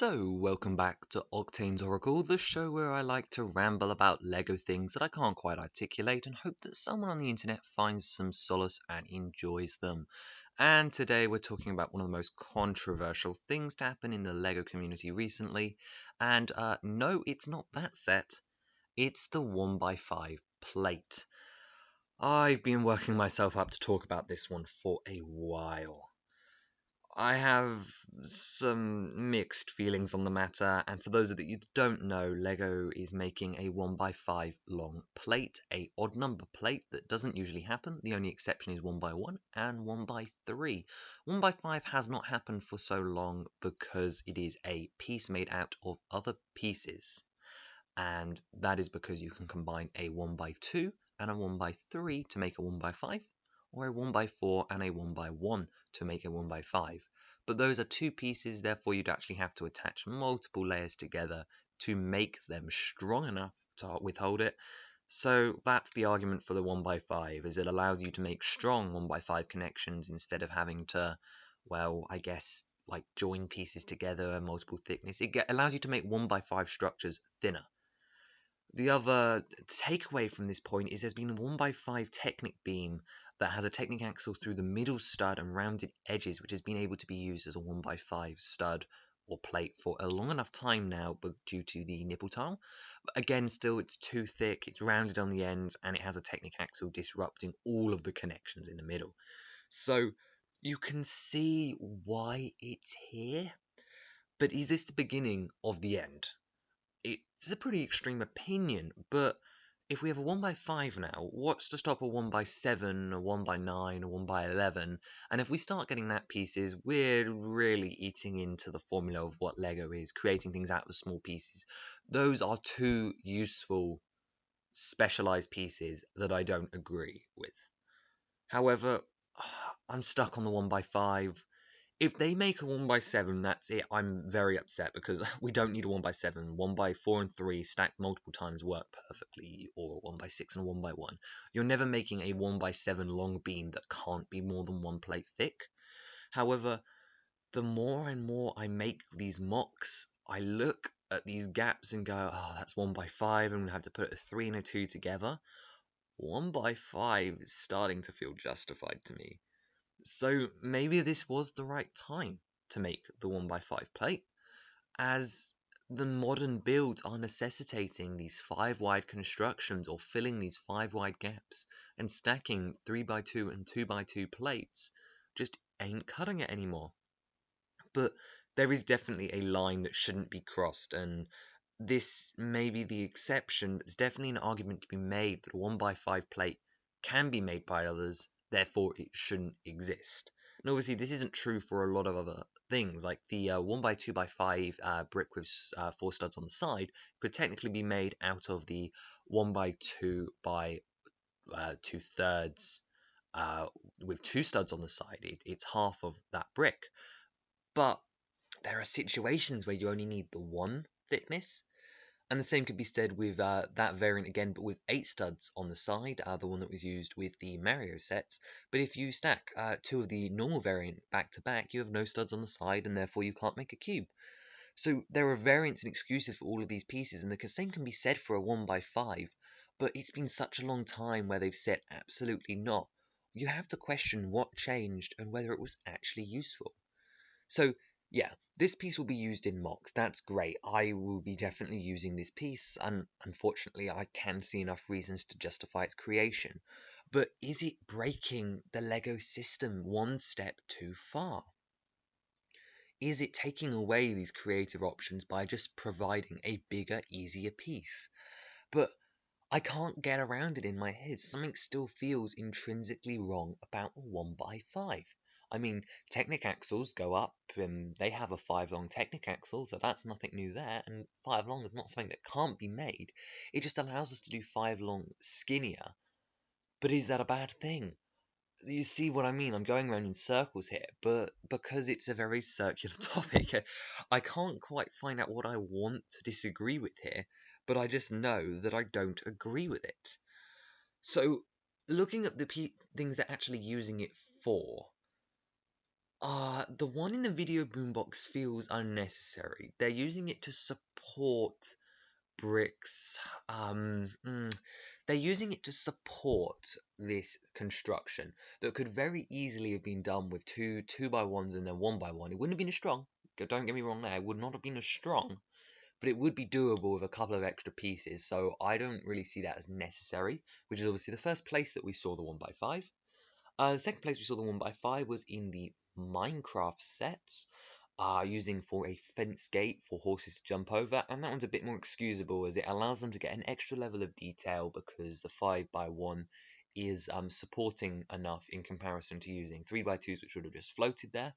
So, welcome back to Octane's Oracle, the show where I like to ramble about LEGO things that I can't quite articulate and hope that someone on the internet finds some solace and enjoys them. And today we're talking about one of the most controversial things to happen in the LEGO community recently. And no, it's not that set, it's the 1x5 plate. I've been working myself up to talk about this one for a while. I have some mixed feelings on the matter, and for those of you that don't know, LEGO is making a 1x5 long plate, a odd number plate that doesn't usually happen. The only exception is 1x1 and 1x3. 1x5 has not happened for so long because it is a piece made out of other pieces, and that is because you can combine a 1x2 and a 1x3 to make a 1x5, or a 1x4 and a 1x1 to make a 1x5. But those are two pieces, therefore you'd actually have to attach multiple layers together to make them strong enough to withhold it. So that's the argument for the 1x5, is it allows you to make strong 1x5 connections instead of having to, well, I guess, like join pieces together at multiple thickness. It allows you to make 1x5 structures thinner. The other takeaway from this point is there's been a 1x5 Technic beam that has a Technic axle through the middle stud and rounded edges, which has been able to be used as a 1x5 stud or plate for a long enough time now, but due to the nipple tile. But again, still it's too thick, it's rounded on the ends, and it has a Technic axle disrupting all of the connections in the middle. So you can see why it's here, but is this the beginning of the end? It's a pretty extreme opinion, but if we have a 1x5 now, what's to stop a 1x7, a 1x9, a 1x11? And if we start getting that pieces, we're really eating into the formula of what LEGO is, creating things out of small pieces. Those are two useful, specialized pieces that I don't agree with. However, I'm stuck on the 1x5. If they make a 1x7, that's it. I'm very upset because we don't need a 1x7. 1x4 and 3 stacked multiple times work perfectly, or 1x6 and a 1x1. You're never making a 1x7 long beam that can't be more than one plate thick. However, the more and more I make these mocks, I look at these gaps and go, oh, that's 1x5. I'm going to have to put a 3 and a 2 together. 1x5 is starting to feel justified to me. So maybe this was the right time to make the 1x5 plate, as the modern builds are necessitating these 5 wide constructions or filling these 5 wide gaps, and stacking 3x2 and 2x2 plates just ain't cutting it anymore. But there is definitely a line that shouldn't be crossed, and this may be the exception, but there's definitely an argument to be made that a 1x5 plate can be made by others, therefore it shouldn't exist. And obviously this isn't true for a lot of other things, like the 1x2x5 brick with 4 studs on the side could technically be made out of the 1x2 by 2/3 with 2 studs on the side. It's half of that brick. But there are situations where you only need the 1 thickness. And the same could be said with that variant again, but with 8 studs on the side, the one that was used with the Mario sets. But if you stack 2 of the normal variant back to back, you have no studs on the side, and therefore you can't make a cube. So there are variants and excuses for all of these pieces, and the same can be said for a 1x5, but it's been such a long time where they've said absolutely not. You have to question what changed and whether it was actually useful. So yeah, this piece will be used in mocks. That's great. I will be definitely using this piece, and unfortunately I can see enough reasons to justify its creation. But is it breaking the LEGO system one step too far? Is it taking away these creative options by just providing a bigger, easier piece? But I can't get around it in my head. Something still feels intrinsically wrong about a 1x5. I mean, Technic axles go up, and they have a 5 long Technic axle, so that's nothing new there, and 5 long is not something that can't be made. It just allows us to do 5 long skinnier. But is that a bad thing? You see what I mean? I'm going around in circles here, but because it's a very circular topic, I can't quite find out what I want to disagree with here, but I just know that I don't agree with it. So, looking at the things they're actually using it for, The one in the video boombox feels unnecessary. They're using it to support bricks. They're using it to support this construction that could very easily have been done with two by ones and then one by one. It wouldn't have been as strong. Don't get me wrong there. It would not have been as strong, but it would be doable with a couple of extra pieces. So I don't really see that as necessary, which is obviously the first place that we saw the 1x5. The second place we saw the 1x5 was in the Minecraft sets, using for a fence gate for horses to jump over, and that one's a bit more excusable as it allows them to get an extra level of detail because the 5x1 is supporting enough in comparison to using 3x2s which would have just floated there.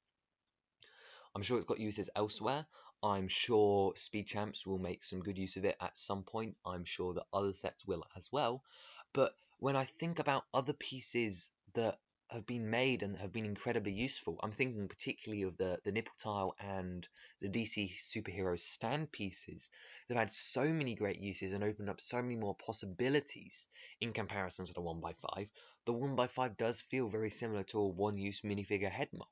I'm sure it's got uses elsewhere. I'm sure Speed Champs will make some good use of it at some point. I'm sure that other sets will as well. But when I think about other pieces that have been made and have been incredibly useful, I'm thinking particularly of the nipple tile and the DC superhero stand pieces that had so many great uses and opened up so many more possibilities in comparison to the 1x5. The 1x5 does feel very similar to a one-use minifigure head mold.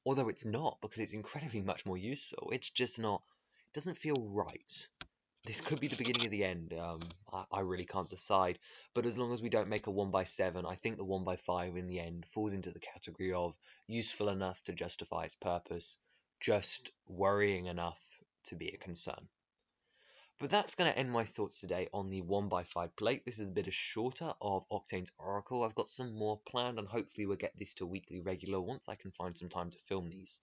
Although it's not, because it's incredibly much more useful. It's just not, it doesn't feel right. This could be the beginning of the end. I really can't decide. But as long as we don't make a 1x7, I think the 1x5 in the end falls into the category of useful enough to justify its purpose, just worrying enough to be a concern. But that's going to end my thoughts today on the 1x5 plate. This is a bit shorter of Octane's Oracle. I've got some more planned, and hopefully we'll get this to weekly regular once I can find some time to film these.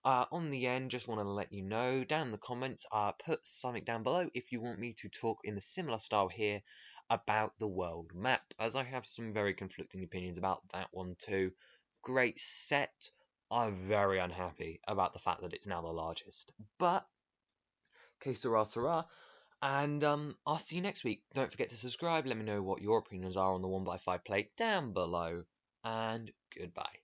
On the end, just want to let you know, down in the comments, put something down below if you want me to talk in a similar style here about the world map, as I have some very conflicting opinions about that one too. Great set. I'm very unhappy about the fact that it's now the largest. But, que sera, sera. And I'll see you next week. Don't forget to subscribe. Let me know what your opinions are on the 1x5 plate down below. And goodbye.